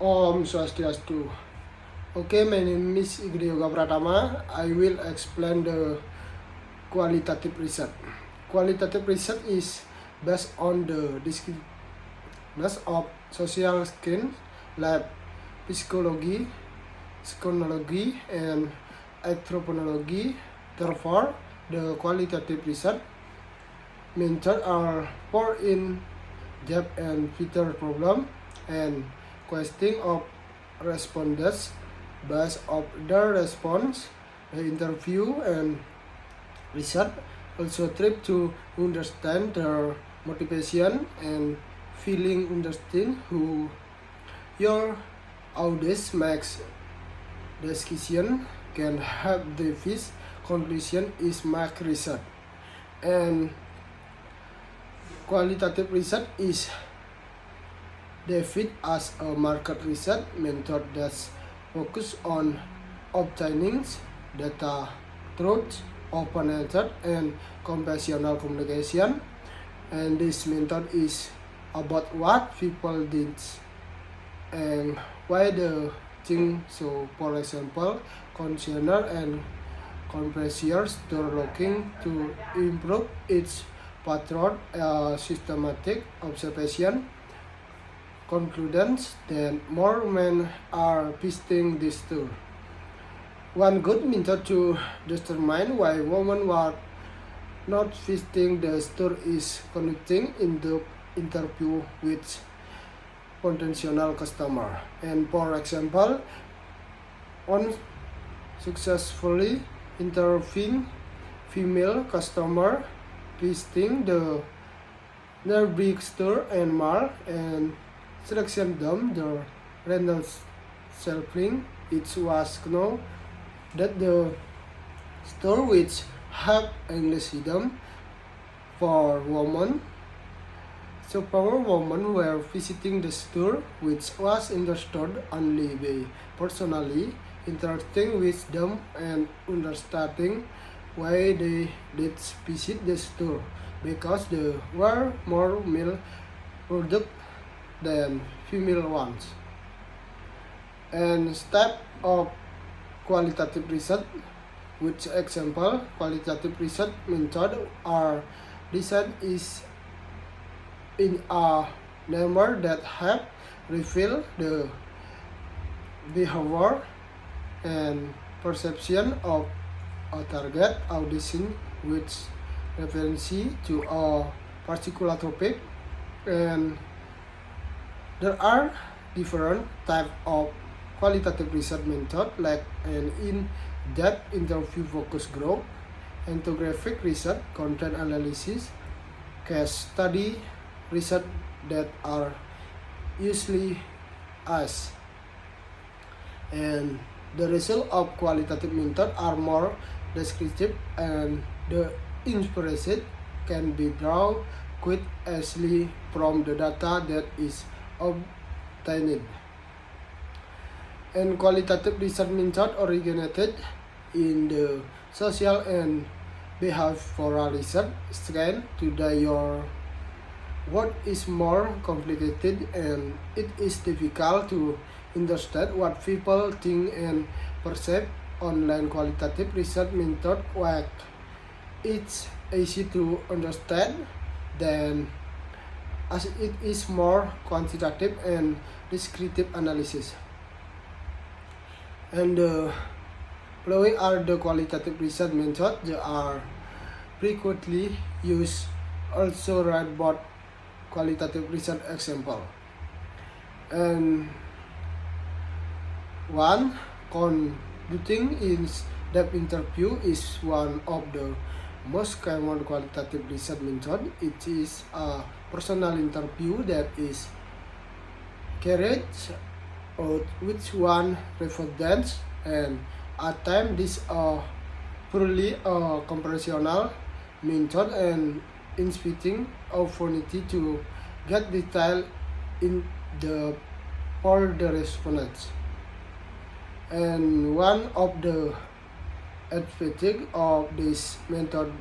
Om Swastiastu. Okay, my name is Igri Yoga Pratama. I will explain the qualitative research. Qualitative research is based on the disciplinary of social skills like psychology, psychonology, and anthropology. Therefore, the qualitative research methods are more in depth and filter problem and questioning of respondents based on their response. The interview and research also try to understand their motivation and feeling understand who your audience makes decision can help the fish conclusion is mark research. And qualitative research is defined as a market research method that focuses on obtaining data, truth, open answer, and conventional communication. And this method is about what people did and why they think so. For example, consumer and consumers are looking to improve its pattern, systematic observation concludes that more men are visiting this store. One good method to determine why women were not visiting the store is conducting in the interview with potential customer. And for example, on successfully interviewing female customer visiting their big store and mall and selection them the rental shelving. It was known that the store which have English idiom for women. So power women were visiting the store which was understood only by personally interacting with them and understanding why they did visit the store because there were more male products than female ones. And step of qualitative research, which example qualitative research method are designed is in a manner that help reveal the behavior and perception of a target audience with reference to a particular topic. And there are different types of qualitative research method like an in-depth interview focus group, ethnographic research, content analysis, case study research that are usually asked. And the result of qualitative method are more descriptive and the inspiration can be drawn quite easily from the data that is obtained. And qualitative research method originated in the social and behavioral research scan. Today your world is more complicated and it is difficult to understand what people think and perceive. Online qualitative research method work. It's easy to understand than as it is more quantitative and descriptive analysis. And the following are the qualitative research methods that are frequently used. Also write about qualitative research example. And one, conducting in-depth interview is one of the most common qualitative research method. It is a personal interview that is carried out which one represents and at times this purely a conversational method and inviting opportunity to get detail in the for the respondents. And one of the advantages of this method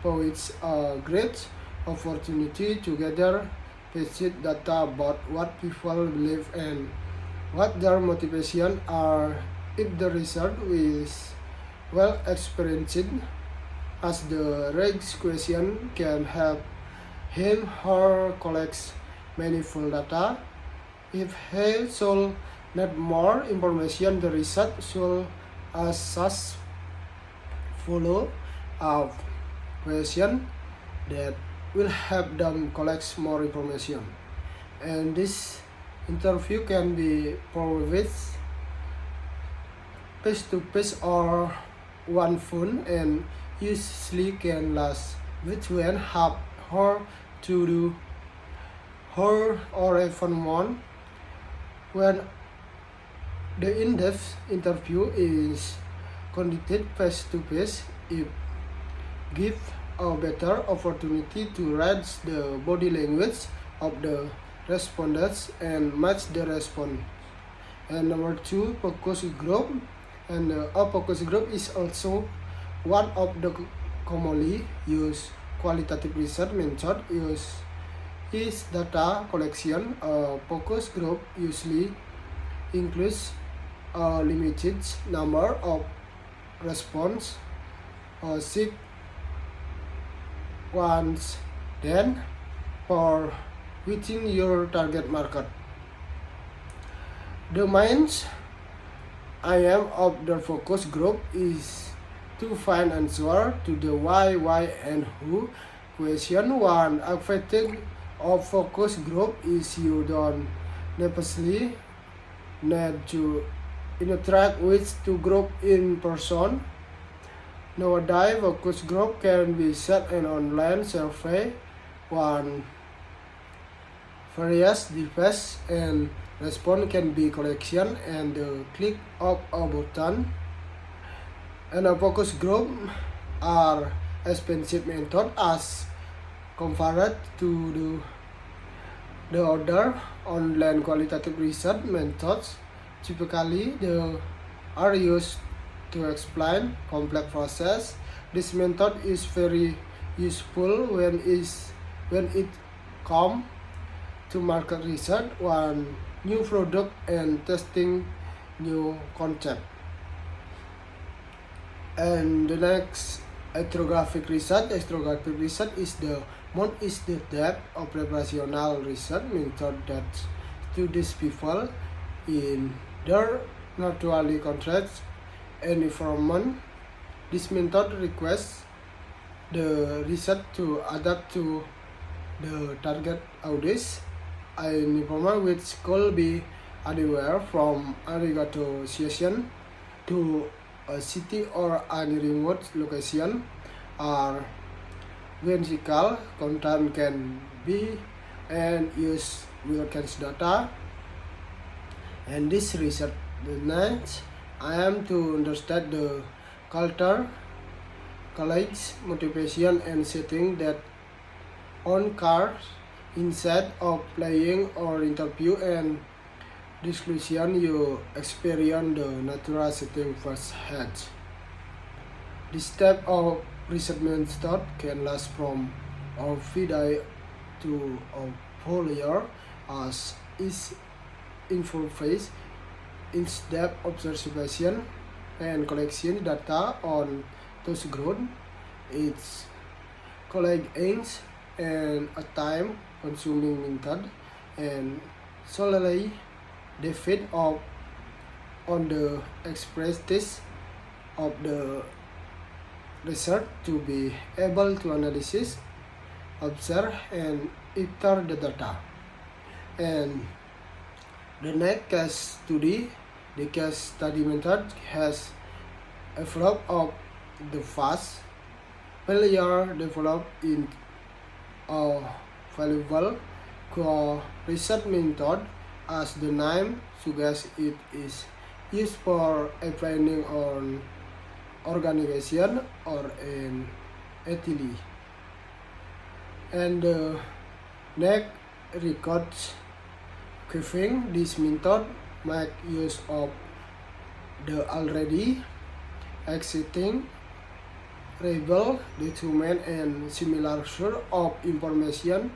provides a great opportunity to gather basic data about what people believe and what their motivation are. If the researcher is well experienced, as the raised question can help him or collect meaningful data. If he should need more information, the research should ask such follow-up question that will help them collect more information. And this interview can be provided face-to-face or one phone, and usually can last between half hour to hour or even one. When the in-depth interview is conducted face-to-face, it gives a better opportunity to read the body language of the respondents and match the response. And number two, focus group. And a focus group is also one of the commonly used qualitative research method is data collection. A focus group usually includes a limited number of response or seek ones then for within your target market. The main aim of the focus group is to find answer to the why, and who question. One advantage of focus group is you don't necessarily need to interact with two groups in person. Nowadays, focus group can be set an online survey on various devices, and response can be collection and the click of a button. And a focus group are expensive method as compared to the other online qualitative research methods. Typically, they are used to explain complex process. This method is very useful when it comes to market research, one new product, and testing new concept. And the next, ethnographic research. Ethnographic research is the depth of preparational research method that studies people in their naturally context and environment. This method requires the research to adapt to the target audience, an environment which could be anywhere from irrigated session to a city or a remote location, or whimsical content can be and use wilderness data. And this research, the next, I am to understand the culture, colleagues, motivation, and setting that on cars instead of playing or interview and discussion. You experience the natural setting firsthand. This type of research method can last from a few days to a whole year, as is in full phase, in-depth observation and collection data on those ground. It's colleague aims and a time-consuming method, and solely depend on the expertise of the research to be able to analyze, observe, and iter the data. And the next case study, the case study method has developed of the fast failure developed in a valuable research method. As the name suggests, it is used for explaining an organization or an entity. And the next records keeping. This method make use of the already existing reliable document and similar source of information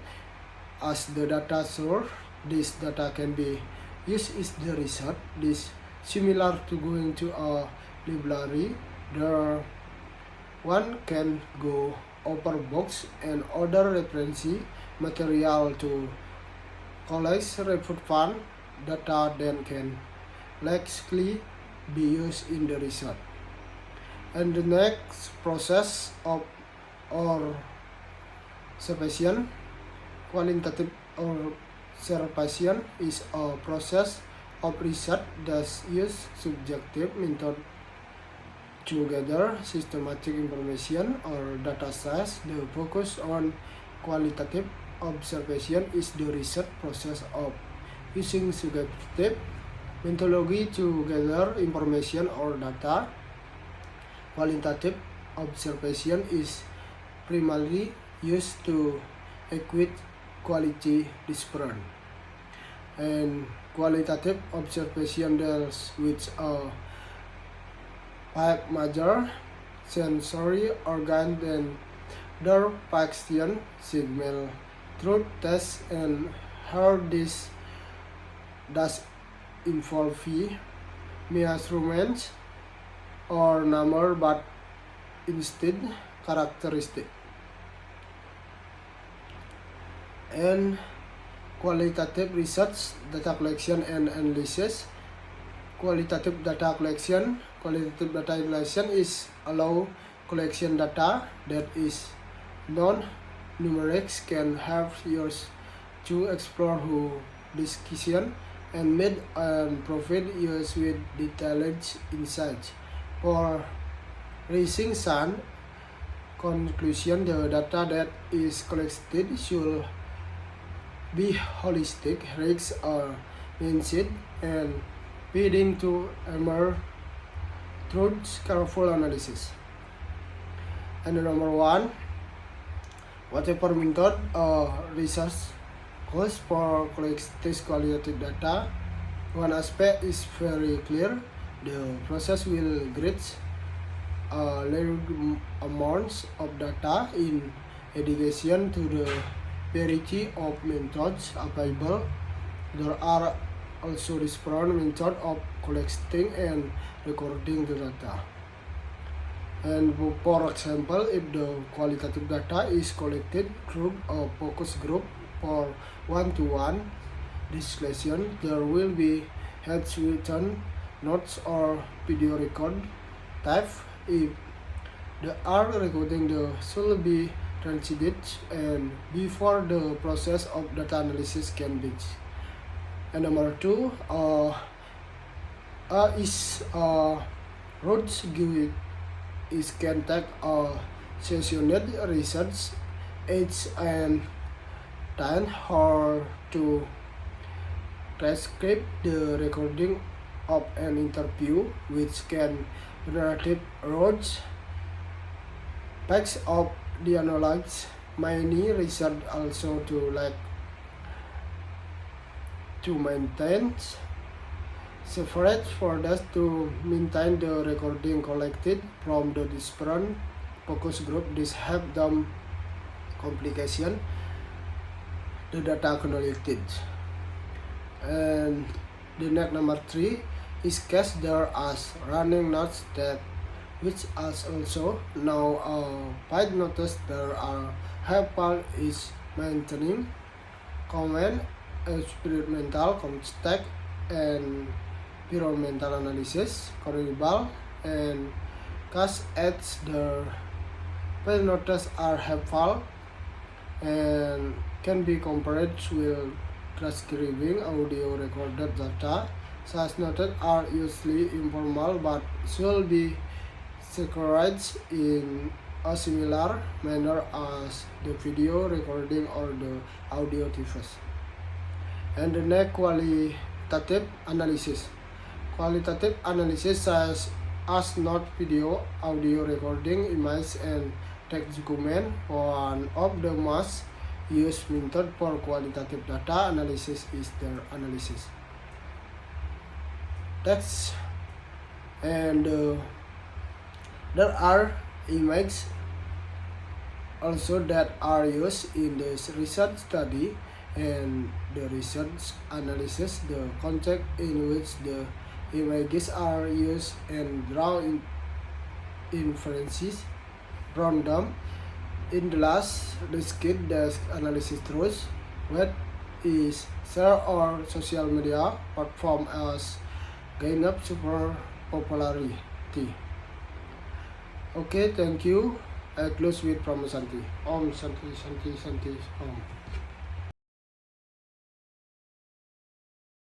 as the data source. This data can be use is the research. This similar to going to a library. There one can go over books and other reference material to collect relevant data that can likely be used in the research. And the next process of observation, qualitative observation, is a process of research that uses subjective method to gather systematic information or data sets. The focus on qualitative observation is the research process of using subjective methodology to gather information or data. Qualitative observation is primarily used to equate quality difference, and qualitative observation deals with five major sensory organs and their function: signal, truth, taste, and how this does involve measurements or number, but instead characteristic. And qualitative research, data collection and analysis. Qualitative data collection is allow collection data that is non-numeric can have used to explore who decision and made and provide use with detailed insights. For reaching some conclusion, the data that is collected should be holistic, risks are mentioned, and leading to emerge through careful analysis. And number one, whatever method research goes for collecting qualitative data, one aspect is very clear: the process will get large amounts of data in addition to the variety of methods available. There are also different methods of collecting and recording the data. And for example, if the qualitative data is collected through a focus group for one-to-one discussion, there will be handwritten notes or video record type. If the are recording, the should be transmitted and before the process of data analysis can begin. And number two is roads give is can take a sessioned research aids and time or to transcribe the recording of an interview, which can narrative roads packs of the analyze. Many research also to maintain separate folders to maintain the recording collected from the different focus group. This help them complication the data collected. And the next number three is case there as running notes that which as also now find notice there are helpful is maintaining comment experimental context and environmental analysis, corrigible, and cast as the field notice are helpful and can be compared with transcribing audio recorded data. Such notes are usually informal but should be synchronized in a similar manner as the video recording or the audio device. And the next, qualitative analysis. Qualitative analysis says as not video, audio recording, image, and text document. One of the most used method for qualitative data analysis is their analysis text, and there are images also that are used in this research study, and the research analyzes the context in which the images are used and draw inferences from them. In the last, the skill desk analysis truth what is shared or social media platform as gain up super popularity. Okay, thank you. I close with Brahma Santi. Om Santi Santi Santi Om.